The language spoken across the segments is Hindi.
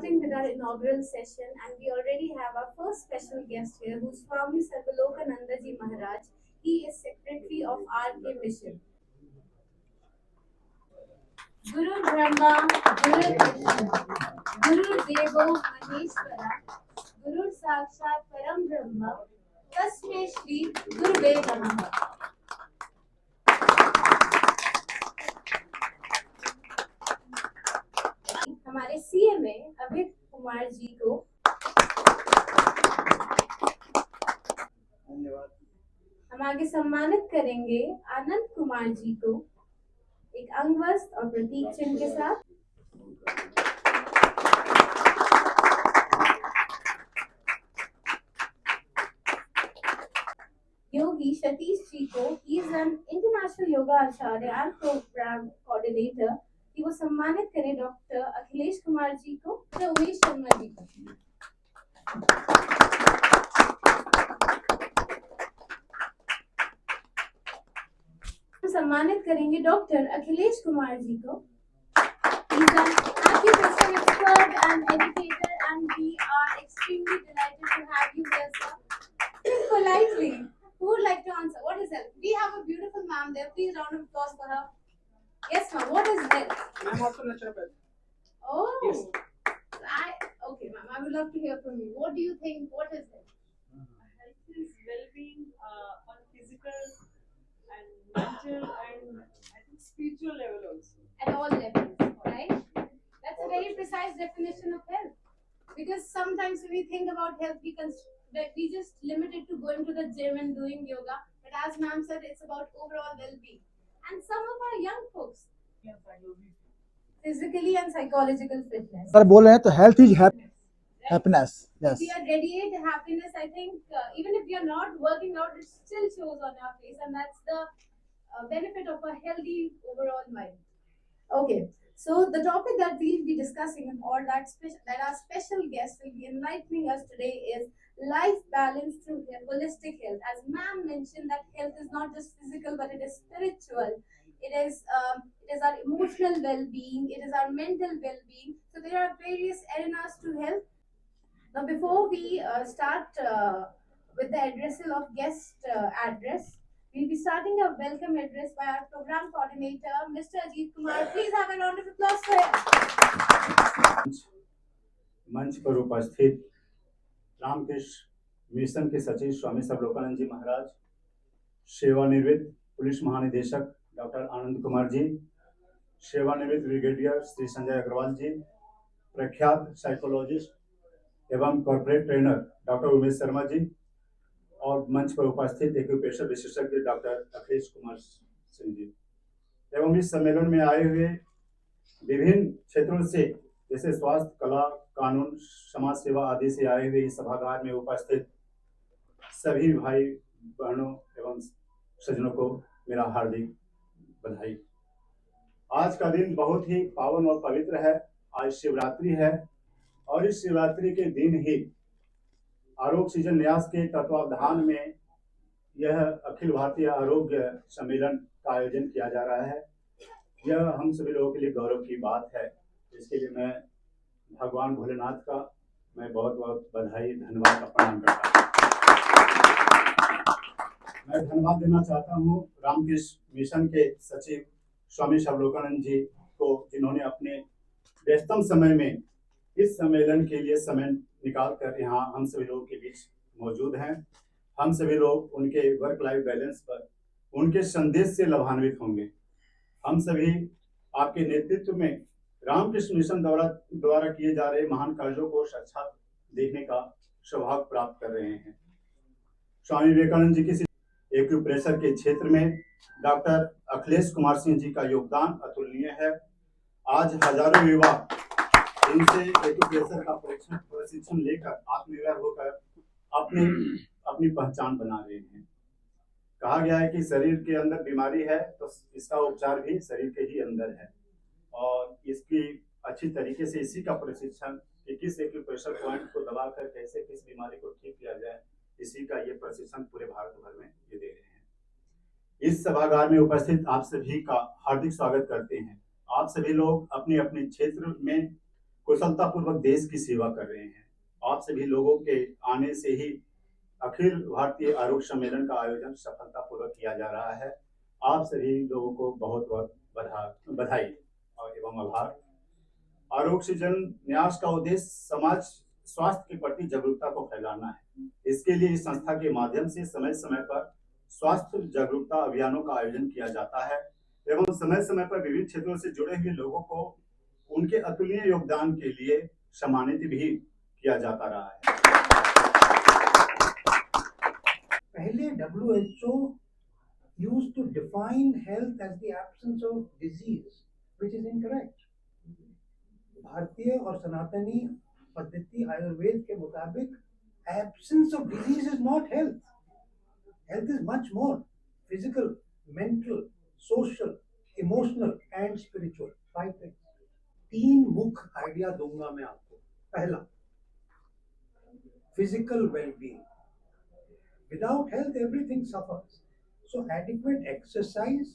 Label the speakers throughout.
Speaker 1: starting with our inaugural session, and we already have our first special guest here, who's Swami Sarvalokanandaji Maharaj. He is Secretary of RK Mission. Guru Brahma, Guru Vishnu, Guru Devo Maheshwara, Guru Sakshat Param Brahma, Tasmai Shri Gurve Namaha. हमारे सीएमए अभित कुमार जी को धन्यवाद। हम आगे सम्मानित करेंगे आनंद कुमार जी को एक अंगवस्त्र और प्रतीक चिन्ह के साथ। योगी सतीश जी को, he is an international yoga acharya and program coordinator, कि वो सम्मानित करें डॉक्टर अखिलेश कुमार जी को, डॉक्टर उमेश शर्मा जी को। सम्मानित करेंगे डॉक्टर अखिलेश कुमार जी को। He is an acupressure expert and educator, and we are extremely delighted to have you here, sir. Politely, who would like to answer? What is health? We have a beautiful ma'am there. Please round of applause for her. Yes, ma'am. What is health?
Speaker 2: I'm also naturopath.
Speaker 1: Oh,
Speaker 2: yes.
Speaker 1: Okay, ma'am. I would love to hear from you. What do you think? What is health?
Speaker 3: Health is well-being on physical and mental and I think spiritual level also.
Speaker 1: At all levels, right? That's a very precise definition of health. Because sometimes when we think about health, we just limit it to going to the gym and doing yoga. But as ma'am said, it's about overall well-being. And some of our young folks, physically and psychological fitness.
Speaker 2: Sir बोल रहे हैं तो health is happiness. Yes.
Speaker 1: We are radiate happiness. I think even if we are not working out, it still shows on our face, and that's the benefit of a healthy overall mind. Okay, so the topic that we'll be discussing, or that our special guest will be enlightening us today, is life balance through holistic health. As ma'am mentioned, that health is not just physical, but it is spiritual. It is our emotional well-being. It is our mental well-being. So there are various arenas to health. Now, before we start with the addressal of guest address, we'll be starting a welcome address by our program coordinator, Mr. Ajit Kumar. Please have a round of applause for him.
Speaker 4: मंच पर उपस्थित रामकृष्ण मिशन के सचिव स्वामी सर्वलोकानंद जी महाराज, सेवानिवृत्त पुलिस महानिदेशक डॉक्टर आनंद कुमार जी, सेवानिवृत्त ब्रिगेडियर श्री संजय अग्रवाल जी, प्रख्यात साइकोलॉजिस्ट एवं corporate trainer doctor Umesh Sharma ji, और मंच पर उपस्थित एक्यूप्रेशर विशेषज्ञ डॉक्टर अखिलेश कुमार सिंह जी, एवं इस सम्मेलन में आए हुए विभिन्न क्षेत्रों से जैसे स्वास्थ्य, कला, कानून, समाज सेवा आदि से आए हुए इस सभागार में उपस्थित सभी भाई बहनों एवं सज्जनों को मेरा हार्दिक बधाई। आज का दिन बहुत ही पावन और पवित्र है। आज शिवरात्रि है और इस शिवरात्रि के दिन ही आरोग्य सृजन न्यास के तत्वावधान में यह अखिल भारतीय आरोग्य सम्मेलन का आयोजन किया जा रहा है। यह हम सभी लोगों के लिए गौरव की बात है। इसके लिए मैं भगवान भोलेनाथ का मैं बहुत बहुत बधाई, धन्यवाद का प्रणाम करता हूँ। मैं धन्यवाद देना चाहता हूँ रामकृष्ण मिशन के सचिव स्वामी सर्वलोकानंद जी को, जिन्होंने अपने व्यस्तम समय में इस सम्मेलन के लिए समय निकाल कर यहाँ हम सभी लोगों के बीच मौजूद हैं। हम सभी लोग उनके वर्क लाइफ बैलेंस पर उनके संदेश से लाभान्वित होंगे। हम सभी आपके नेतृत्व में रामकृष्ण मिशन द्वारा किए जा रहे महान कार्यों को साक्षात देखने का सौभाग्य प्राप्त कर रहे हैं। स्वामी विवेकानंद जी की एक्यूप्रेशर के क्षेत्र में डॉक्टर अखिलेश कुमार सिंह जी का योगदान अतुलनीय है। आज हजारों युवा इनसे एक्यूप्रेशर का प्रशिक्षण लेकर आत्मनिर्भर होकर अपनी पहचान बना रहे हैं। कहा गया है कि शरीर के अंदर बीमारी है तो इसका उपचार भी शरीर के ही अंदर है, और इसकी अच्छी तरीके से इसी का प्रशिक्षण कि किस एक्यूप्रेशर पॉइंट को दबाकर कैसे किस बीमारी को ठीक किया जाए, इसी का ये प्रशिक्षण पूरे भारत भर में ये दे रहे हैं। इस सभागार में उपस्थित आप सभी का हार्दिक स्वागत करते हैं। आप सभी लोग अपने अपने क्षेत्र में कुशलतापूर्वक देश की सेवा कर रहे हैं। आप सभी लोगों के आने से ही अखिल भारतीय आरोग्य सम्मेलन का आयोजन सफलतापूर्वक किया जा रहा है। आप सभी लोगों को बहुत बहुत बधाई और एवं आभार। आरोग्य सृजन न्यास का उद्देश्य समाज स्वास्थ्य के प्रति जागरूकता को फैलाना है। इसके लिए इस संस्था के माध्यम से समय समय पर स्वास्थ्य जागरूकता अभियानों का आयोजन किया जाता है एवं समय समय पर विभिन्न क्षेत्रों से जुड़े हुए लोगों को उनके अतुलनीय योगदान के लिए सम्मानित भी किया जाता रहा है।
Speaker 5: पहले WHO used to define health as the absence of disease, which is incorrect. भारतीय और सनातनी पद्धति आयुर्वेद के मुताबिक absence of disease is not health. Health is much more physical, mental, social, emotional and spiritual. 5 things. 3 मुख्य आइडिया दूंगा मैं आपको। पहला, physical well-being. Without health, everything suffers. So adequate exercise,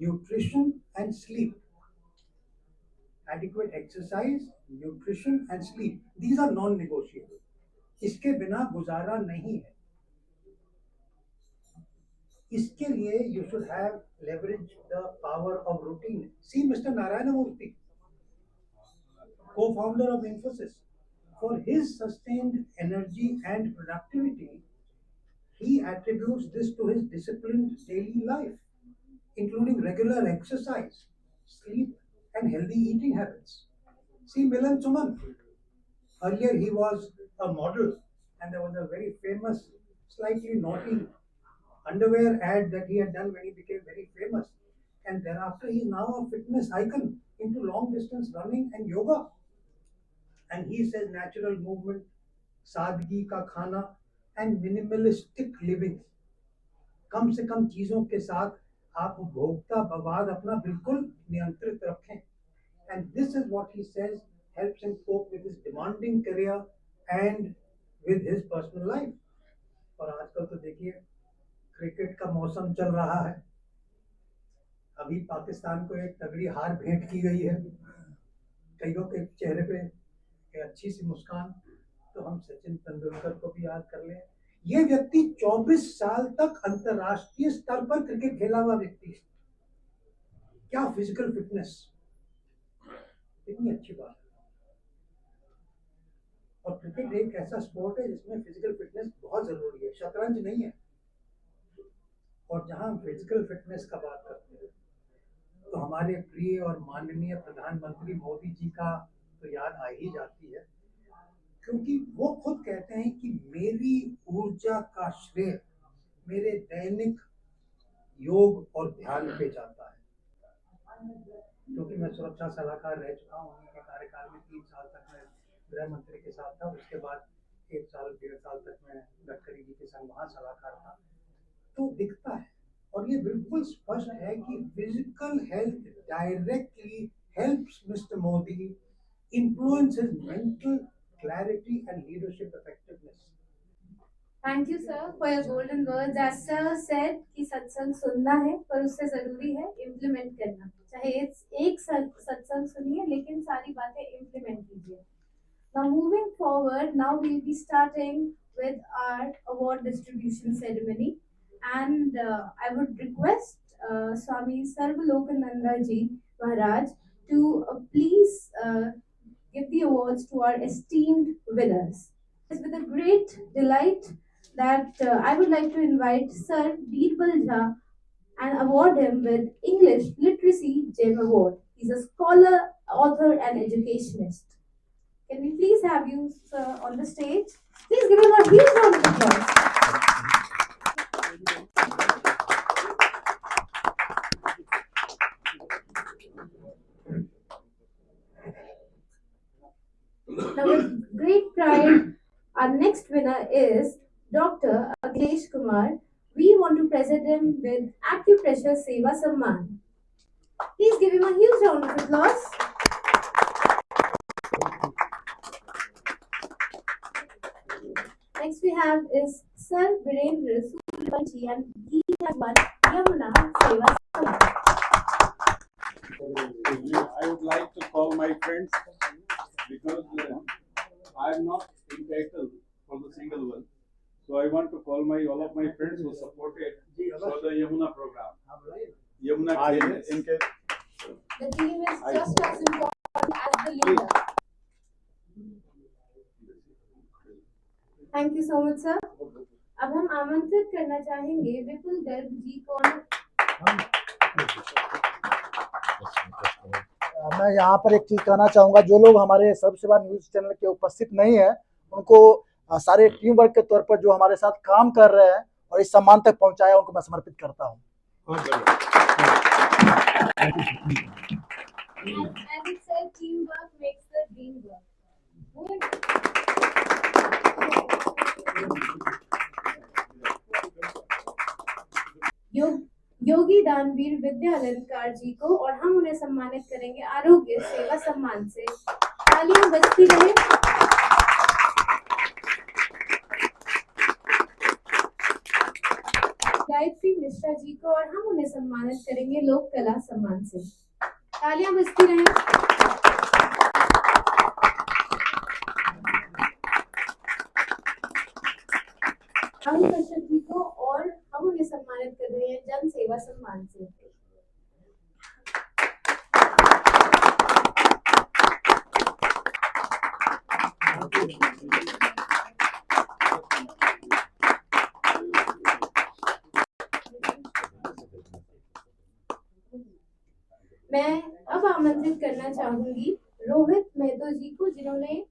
Speaker 5: nutrition and sleep. Adequate exercise, nutrition and sleep. These are non-negotiable. इसके बिना गुजारा नहीं है। इसके लिए you should have leverage the power of routine. See Mr. Narayana Murthy, co-founder of Infosys. For his sustained energy and productivity, he attributes this to his disciplined daily life, including regular exercise, sleep, and healthy eating habits. See Milan Suman. Earlier he was a model, and there was a very famous, slightly naughty underwear ad that he had done when he became very famous. And thereafter he is now a fitness icon into long distance running and yoga. And he says natural movement, सादगी का खाना and minimalistic living. कम से कम चीजों के साथ आप उपभोक्ता बवाद अपना बिल्कुल नियंत्रित रखें. And this is what he says helps him cope with his demanding career and with his personal life. और आजकल तो देखिए क्रिकेट का मौसम चल रहा है. अभी पाकिस्तान को एक तगड़ी हार भेंट की गई है. कईयों के चेहरे पे एक अच्छी सी मुस्कान. तो हम सचिन तेंदुलकर को भी याद कर लें. ये व्यक्ति 24 साल तक अंतरराष्ट्रीय स्तर पर क्रिकेट खेला हुआ व्यक्ति है. क्या फिजिकल फिटनेस, कितनी अच्छी बात है. और क्रिकेट एक ऐसा स्पोर्ट है जिसमें फिजिकल फिटनेस बहुत जरूरी है, शतरंज नहीं है. और जहां हम फिजिकल फिटनेस का बात करते हैं तो हमारे प्रिय और माननीय प्रधानमंत्री मोदी जी का तो याद आ ही जाती है, क्योंकि वो खुद कहते हैं कि मेरी ऊर्जा का श्रेय मेरे दैनिक योग और ध्यान पे जाता है. क्योंकि मैं सुरक्षा सलाहकार रह चुका हूँ. उनके कार्यकाल में 3 साल तक मैं गृह मंत्री के साथ था. उसके बाद 1 साल 1.5 साल तक मैं गडकरी जी के संग वहाँ सलाहकार था. तो दिखता है और ये बिल्कुल स्पष्ट है कि physical health directly helps mister Modi influence his mental clarity and leadership effectiveness.
Speaker 1: Thank you, sir, for your golden words. As sir said कि सत्संग सुनना है पर उससे जरूरी है इम्प्लीमेंट करना. चाहे एक सत्संग सुनिए लेकिन सारी बातें इम्प्लीमेंट कीजिए. Now moving forward, now we'll be starting with our award distribution ceremony, and I would request Swami Sarvalokananda Ji Maharaj to please give the awards to our esteemed winners. It's with a great delight that I would like to invite Sir Birbal Jha and award him with English Literacy Gem Award. He's a scholar, author, and educationist. Can we please have you, sir, on the stage? Please give him a huge round of applause. Now, with great pride, our next winner is Dr. Akhilesh Kumar. We want to present him with Acupressure Seva Samman. Please give him a huge round of applause. Next we have is Sir Virendra Suryavanshi, and he has won Yamuna Seva Samman.
Speaker 6: I would like to call my friends I'm not entitled for the single one. So I want to call all of my friends who supported for the Yamuna program. Yamuna
Speaker 4: आज
Speaker 6: cleanliness.
Speaker 4: इनके
Speaker 1: The team is just as important as the leader. Thank you so much, sir. अब हम आमंत्रित करना चाहेंगे विपुल गर्ग जी को।
Speaker 2: मैं यहाँ पर एक चीज कहना चाहूंगा, जो लोग हमारे सर्वसेवा न्यूज चैनल के उपस्थित नहीं है उनको सारे टीम वर्क के तौर पर जो हमारे साथ काम कर रहे हैं और इस सम्मान तक पहुंचाया उनको मैं समर्पित करता हूँ।
Speaker 1: As it said, teamwork makes the dream work. योगी दानवीर विद्या अलंकार जी को, और हम उन्हें सम्मानित करेंगे आरोग्य सेवा सम्मान से। तालियां बजती रहे। गायत्री मिश्रा जी को, और हम उन्हें सम्मानित करेंगे लोक कला सम्मान से। तालियां बजती रहे। राहुल कश्यप जी को, और हम उन्हें सम्मानित कर रहे हैं जन सेवा सम्मान से। मैं अब आमंत्रित करना चाहूंगी रोहित मेहतो जी को, जिन्होंने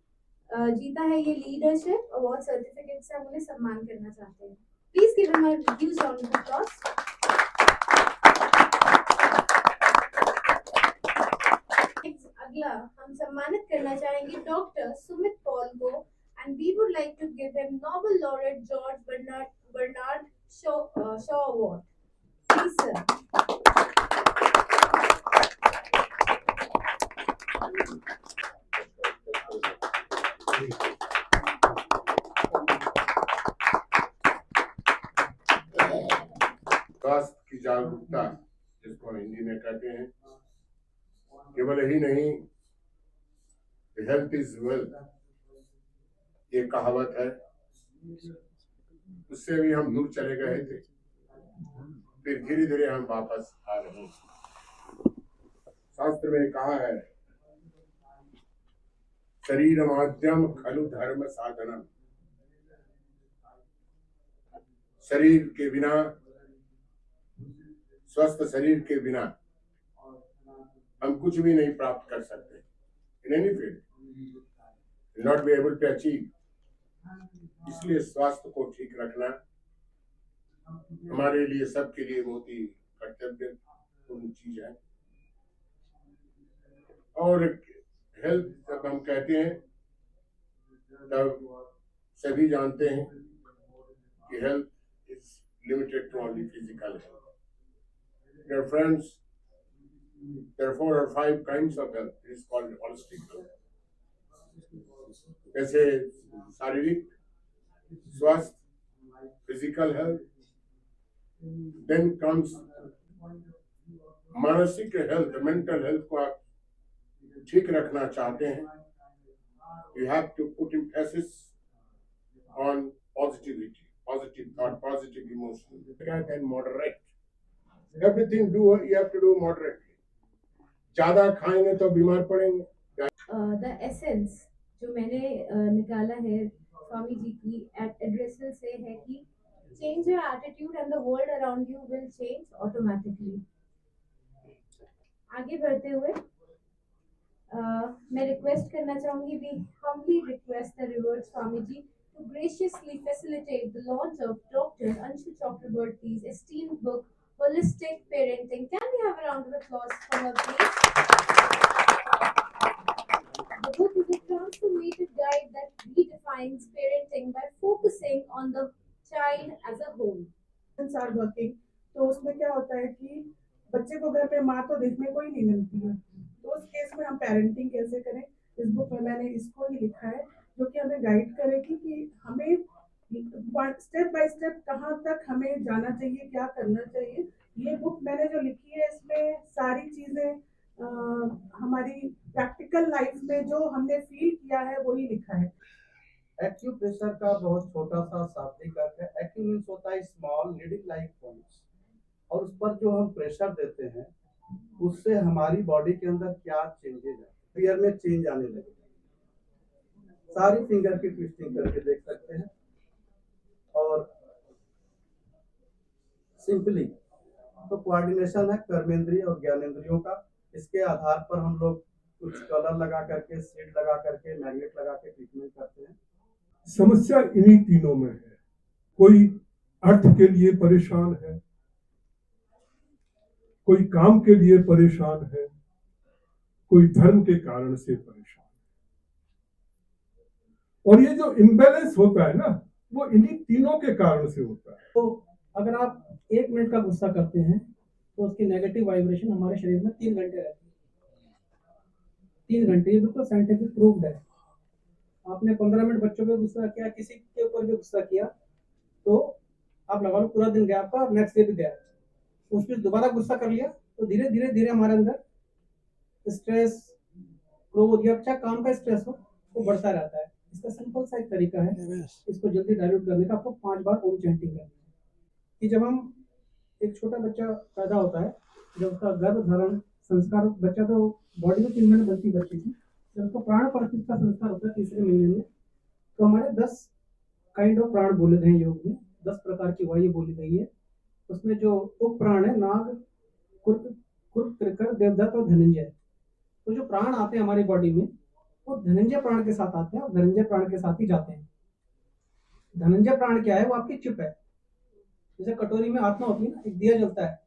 Speaker 1: जीता है ये लीडरशिप अवार्ड सर्टिफिकेट से। हम उन्हें सम्मान करना चाहते हैं। Please give him a huge round of applause. अगला हम सम्मानित करना चाहेंगे डॉक्टर सुमित पॉल को, and we would like to give him Nobel laureate George Bernard Shaw award. Please sir.
Speaker 7: स्वास्थ्य की जागरूकता, जिसको हम हिंदी में कहते हैं, केवल ही नहीं, हेल्थ इज वेल्थ, ये कहावत है, उससे भी हम दूर चले गए थे, फिर धीरे धीरे हम वापस आ रहे हैं। शास्त्र में कहा है, शरीर माध्यम खलु धर्म साधनम, शरीर के बिना, स्वस्थ शरीर के बिना हम कुछ भी नहीं प्राप्त कर सकते। In any field not be able to achieve. इसलिए स्वास्थ्य को ठीक रखना हमारे लिए, सबके लिए बहुत ही कर्तव्यपूर्ण चीज है। और हेल्थ जब हम कहते हैं तब सभी जानते हैं कि health is limited to only physical health. Dear friends, there are 4 or 5 kinds of health. It is called holistic health. जैसे शारीरिक स्वास्थ्य, फिजिकल हेल्थ, then comes मानसिक हेल्थ, मेंटल हेल्थ को आप ठीक रखना चाहते हैं, you have to put emphasis on positivity, positive thought, positive emotion, and moderate. Everything you have to do moderately. ज्यादा खाएंगे तो बीमार पड़ेंगे।
Speaker 1: द एसेंस जो मैंने निकाला है स्वामी जी की एड्रेसेस से है कि change your attitude and the world around you will change automatically. आगे बढ़ते हुए मैं रिक्वेस्ट करना चाहूंगी, we humbly request the revered Swami ji to graciously facilitate the launch of Dr. Anshu Chakraborty's esteemed book Holistic Parenting. Can we have a round of applause for her, please? The book is a transformative guide that redefines parenting by focusing on the child as a whole.
Speaker 3: Are working, तो उसमें क्या होता है कि बच्चे को घर पे माँ तो देखने को ही नहीं मिलती है, तो उस केस में हम पेरेंटिंग कैसे करें। इस बुक में मैंने इसको ही लिखा है, जो कि हमें गाइड करेगी कि हमें स्टेप बाय स्टेप कहाँ तक हमें जाना चाहिए, क्या करना चाहिए। ये बुक मैंने जो लिखी है, इसमें सारी चीजें हमारी प्रैक्टिकल लाइफ में जो हमने फील किया है वही लिखा है।
Speaker 8: एक्यूप्रेशर का बहुत छोटा सा शाब्दिक अर्थ है। एक्यू मीन्स होता है स्मॉल, नीडिल लाइक पॉइंट्स, और उस पर जो हम प्रेशर देते हैं उससे हमारी बॉडी के अंदर क्या चेंजेज है, फियर में चेंज आने लगे। सारी फिंगर की ट्विस्टिंग करके देख सकते हैं। और सिंपली तो कोऑर्डिनेशन है कर्मेंद्रिय और ज्ञानेंद्रियों का। इसके आधार पर हम लोग कुछ कलर लगा करके, सीड लगा करके, मैग्नेट लगा के ट्रीटमेंट करते हैं।
Speaker 9: समस्या इन्हीं तीनों में है। कोई अर्थ के लिए परेशान है, कोई काम के लिए परेशान है, कोई धर्म के कारण से परेशान है। और ये जो इम्बैलेंस होता है ना, वो इन्हीं तीनों के कारण से होता है।
Speaker 10: तो अगर आप 1 मिनट का गुस्सा करते हैं तो उसकी नेगेटिव वाइब्रेशन हमारे शरीर में 3 घंटे रहती है। 3 घंटे, ये बिल्कुल साइंटिफिक प्रूव्ड है। आपने 15 मिनट बच्चों पे गुस्सा किया, किसी के ऊपर भी गुस्सा किया, तो आप लगा लो पूरा दिन गया आपका, और नेक्स्ट डे भी गया। उस पर दोबारा गुस्सा कर लिया तो धीरे धीरे धीरे हमारे अंदर स्ट्रेस, क्रोध या अच्छा काम का स्ट्रेस हो वो बढ़ता रहता है। इसका सिंपल सा एक तरीका है इसको जल्दी डाइल्यूट करने का। आपको 5 बार ओम चैंटिंग करनी है कि जब हम एक छोटा बच्चा पैदा होता है, जब उसका गर्भ धारण संस्कार, बच्चा तो बॉडी में 3 महीने बनती बच्ची की, जब उसका प्राण प्रतिष्ठा संस्कार होता है 3रे महीने में, तो हमारे 10 काइंड ऑफ प्राण बोले गए योग में। 10 प्रकार की वायु बोली गई है। उसमें जो उप प्राण है नाग, कुर्क, कृकर, देवदत्त और धनंजय। तो जो प्राण आते हैं हमारी बॉडी में वो धनंजय प्राण के साथ आते हैं और धनंजय प्राण के साथ ही जाते हैं। धनंजय प्राण क्या है? वो आपकी चिप है। जैसे कटोरी में आत्मा होती है ना, एक दिया जलता है,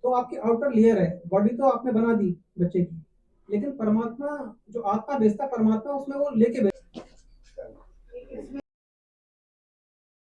Speaker 10: तो आपकी आउटर लेयर है। बॉडी तो आपने बना दी बच्चे की, लेकिन परमात्मा जो आत्मा बेचता परमात्मा उसमें वो लेके